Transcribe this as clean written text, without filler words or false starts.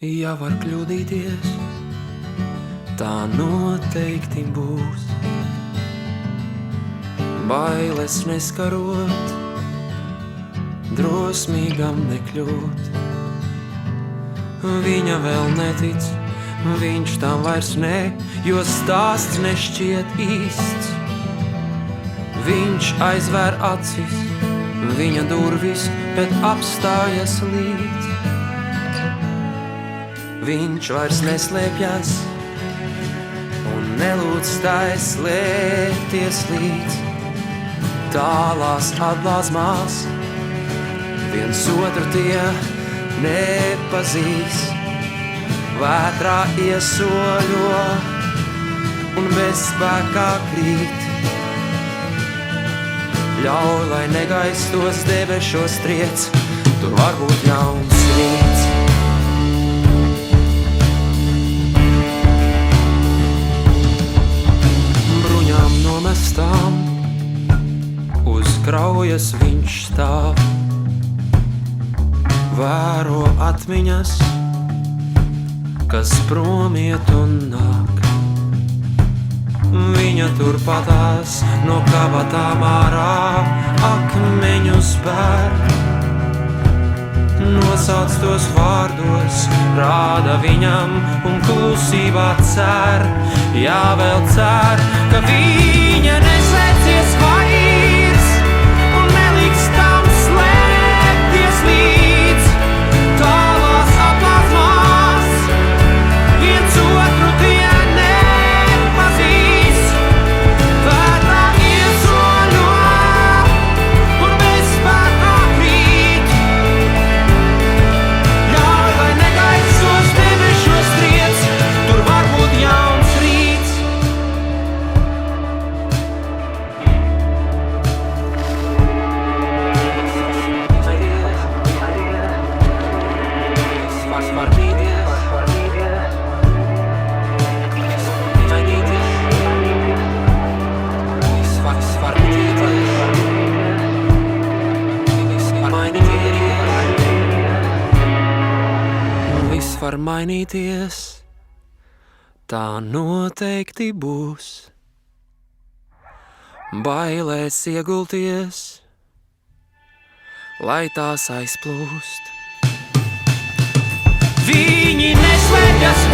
Ja var kļūdīties, tā noteikti būs. Bailes neskarot, drosmīgam nekļūt. Viņa vēl netic, viņš tam vairs ne, jo stāsts nešķiet īsts. Viņš aizvēr acis, viņa durvis, bet apstājas līdz. Viņš vairs neslēpjas un nelūdz tai slēpties līdz. Tālās atblāzmās viens otru tie nepazīs. Vētrā iesoļo un bez spēkā krīt. Ļauj, lai negaistos debešos triec, tur var būt jauns rīts. Bruņām nomestām uz kraujas viņš stāv. Vēro atmiņas, kas prom iet un nāk. Viņa turpatās no kabatām ārā akmeņus bēr. Nosauc tos vārdos, rāda viņam un klusībā cer. Jā, vēl cer, ka viņa neslēpsies vairs un neliks tam slēpties līdz. Tālās atblāzmās viens otru tie nepazīs. Vētrā iesoļo un bez spēkā krīt. Ļauj, lai negaistos debešos triec, tur var būt jauns rīts. Viss var mainīties, tā noteikti būs. Bailēs iegulties, lai tās aizplūst. Viņi neslēpjas